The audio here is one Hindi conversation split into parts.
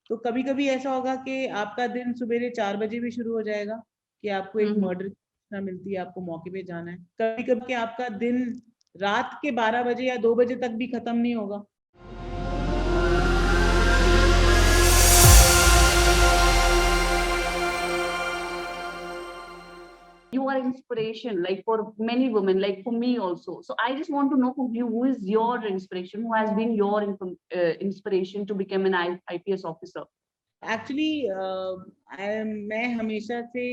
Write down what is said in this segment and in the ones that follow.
तो कभी कभी ऐसा होगा कि आपका दिन सवेरे 4 बजे भी शुरू हो जाएगा कि आपको एक मर्डर की सूचना मिलती है, आपको मौके पे जाना है। कभी कभी आपका दिन रात के 12 बजे या 2 बजे तक भी खत्म नहीं होगा। You are inspiration, like for many women, like for me also. So I just want to know from you, who is your inspiration, who has been your inspiration to become an IPS officer? Actually मैं हमेशा से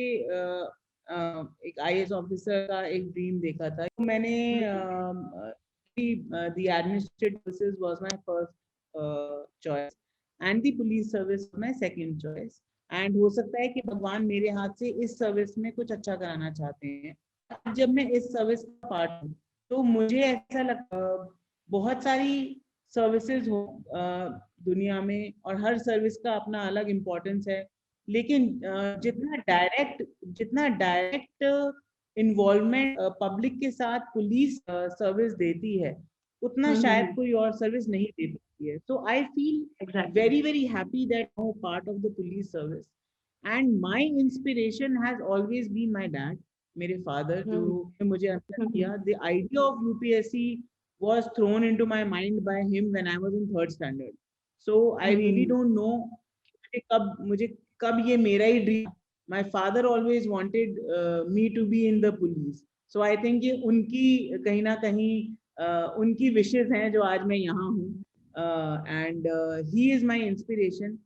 एक आईएएस ऑफिसर का एक ड्रीम देखा था। तो मैंने the administrative services was my first choice and the police service my second choice. And हो सकता है कि भगवान मेरे हाथ से इस सर्विस में कुछ अच्छा कराना चाहते हैं। जब मैं इस सर्विस का पार्ट हूँ तो मुझे ऐसा लगता बहुत सारी सर्विसेज हो दुनिया में और हर सर्विस का अपना अलग इम्पोर्टेंस है, लेकिन जितना डायरेक्ट इन्वॉल्वमेंट पब्लिक के साथ पुलिस सर्विस देती है उतना शायद कोई और सर्विस नहीं दे पाती है। So I feel very happy that I am part of the police service and my inspiration has always been my dad, मेरे फादर जो मुझे अंदर किया। The idea of UPSC was thrown into my mind by him when I was in third standard. So I really don't know मुझे कब ये मेरा ही dream. My father always wanted me to be in the police. So I think ये उनकी कहीं ना कहीं उनकी विशेष हैं जो आज मैं यहाँ हूँ। And he is my inspiration.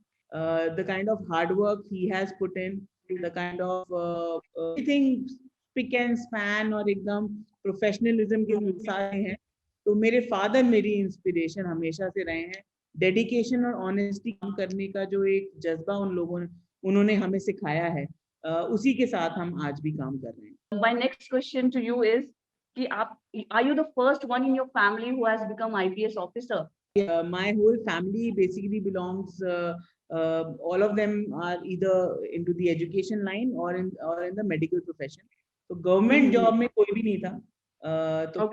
The kind of hard work he has put in, the kind of everything spick and span और एकदम प्रोफेशनलिज्म के साथ हैं। तो मेरे फादर मेरी इंस्पिरेशन हमेशा से रहे हैं। डेडिकेशन और ऑनेस्टी काम करने का जो एक जज्बा उन्होंने हमें सिखाया है, उसी के साथ हम आज भी काम कर रहे हैं। My next question to you is कि आप are you the first one in your family who has become IPS officer? My whole family basically belongs all of them are either into the education line or in the medical profession. तो गवर्नमेंट जॉब में कोई भी नहीं था। तो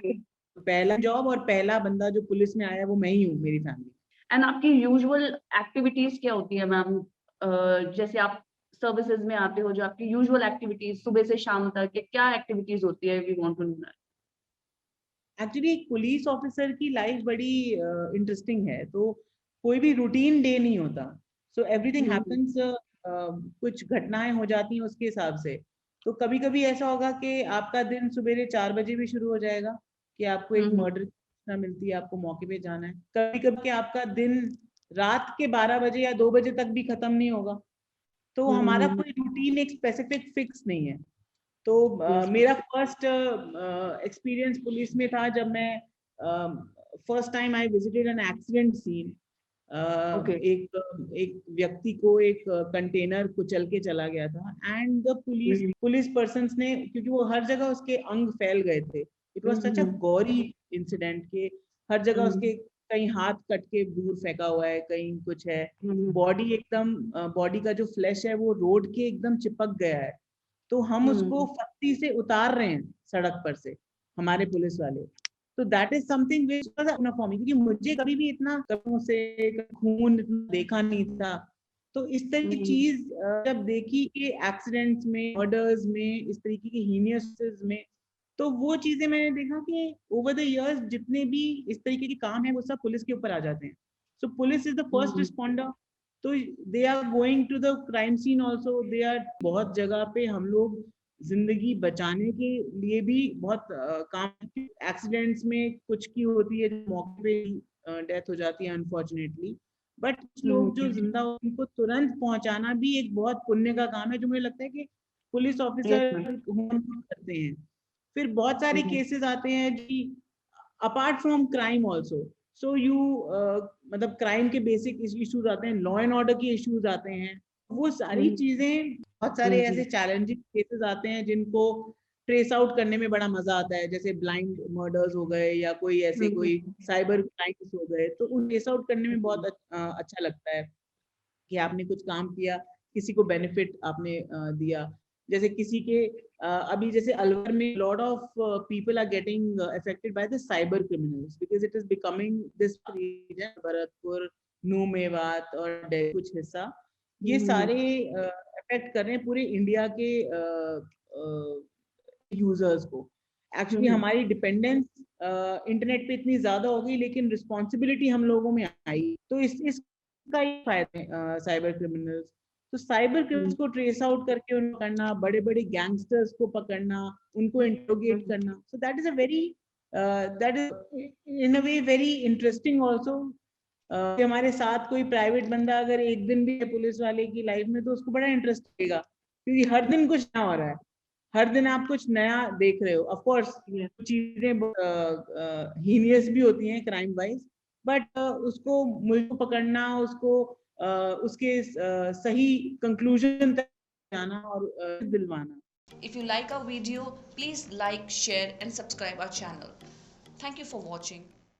पहला जॉब और पहला बंदा जो पुलिस में आया वो मैं ही हूँ, मेरी फैमिली। एंड आपकी यूजुअल एक्टिविटीज क्या होती है मैम? जैसे आप सर्विसेज में आते हो, जो आपकी यूजुअल एक्टिविटीज सुबह से शाम तक क्या एक्टिविटीज होती है? We want to know that. Actually एक पुलिस ऑफिसर की लाइफ बड़ी इंटरेस्टिंग है। तो कोई भी रूटीन डे नहीं होता। सो एवरीथिंग हैपेंस, कुछ घटनाएं हो जाती हैं उसके हिसाब से। तो कभी कभी ऐसा होगा कि आपका दिन सवेरे 4 बजे भी शुरू हो जाएगा कि आपको एक मर्डर की सूचना मिलती है, आपको मौके पे जाना है। कभी कभी आपका दिन रात के 12 बजे या 2 बजे तक भी खत्म नहीं होगा। तो हमारा कोई रूटीन एक स्पेसिफिक फिक्स नहीं है। तो मेरा फर्स्ट एक्सपीरियंस पुलिस में था जब मैं first time I visited an accident scene. एक व्यक्ति को एक कंटेनर कुचल के चला गया था एंड द पुलिस पर्सन ने, क्योंकि वो हर जगह उसके अंग फैल गए थे, it was such a gory incident के हर जगह उसके कहीं हाथ कट के दूर फेंका हुआ है, कहीं कुछ है, बॉडी एकदम बॉडी का जो फ्लैश है वो रोड के एकदम चिपक गया है। तो हम उसको फत्ती से उतार रहे हैं सड़क पर से, हमारे पुलिस वाले। तो that is something which was for me, क्योंकि मुझे कभी भी इतना कभी से खून देखा नहीं था। तो इस तरह की चीज जब देखी कि एक्सीडेंट्स में, मर्डर्स में, इस तरीके की हीनियस में, तो वो चीजें मैंने देखा कि ओवर द इयर्स जितने भी इस तरीके के काम है वो सब पुलिस के ऊपर आ जाते हैं। So police is the first responder. तो they are going to the crime scene also, they are बहुत जगह पे हम लोग जिंदगी बचाने के लिए भी बहुत काम। एक्सीडेंट्स में कुछ की होती है मौके पे डेथ हो जाती है अनफॉर्चुनेटली, बट लोग जो जिंदा हो उनको तुरंत पहुंचाना भी एक बहुत पुण्य का काम है जो मुझे लगता है कि पुलिस ऑफिसर करते हैं। फिर बहुत सारे केसेस आते हैं जी apart from crime also. So you मतलब क्राइम के बेसिक इश्यूज आते हैं, लॉ एंड ऑर्डर के इश्यूज आते हैं, वो सारी चीजें, बहुत सारे ऐसे चैलेंजिंग केसेस आते हैं जिनको ट्रेस आउट करने में बड़ा मजा आता है, जैसे ब्लाइंड मर्डर्स हो गए या कोई ऐसे कोई साइबर क्राइम्स हो गए। तो उन ट्रेस आउट करने में बहुत अच्छा लगता है कि आपने कुछ काम किया, किसी को बेनिफिट आपने दिया। जैसे किसी के अभी जैसे अलवर में lot of people are getting affected by the cyber criminals because it is becoming this region, Bharatpur, Nuh Mewat और दिल्ली कुछ हिस्सा, ये सारे अफेक्ट कर रहे हैं पूरे इंडिया के यूजर्स को। एक्चुअली हमारी डिपेंडेंस इंटरनेट पे इतनी ज्यादा हो गई, लेकिन रिस्पॉन्सिबिलिटी हम लोगों में आई। तो इसका ही फायदा है साइबर क्रिमिनल्स। तो साइबर क्रिमिनल्स को ट्रेस आउट करके उनको पकड़ना, बड़े बड़े गैंगस्टर्स को पकड़ना, उनको इंट्रोगेट करना, so that is a very that is in a way very interesting also. हमारे साथ कोई प्राइवेट बंदा अगर एक दिन भी है पुलिस वाले की लाइफ में, तो उसको बड़ा इंटरेस्ट लगेगा, क्योंकि हर दिन कुछ नया हो रहा है, हर दिन आप कुछ नया देख रहे हो। ऑफ कोर्स चीजें हीनियस भी होती हैं क्राइम वाइज, बट उसको मुझको पकड़ना, उसको उसके सही कंक्लूजन तक जाना और दिलवाना। If you like our video, please like, share and subscribe our channel. Thank you for watching.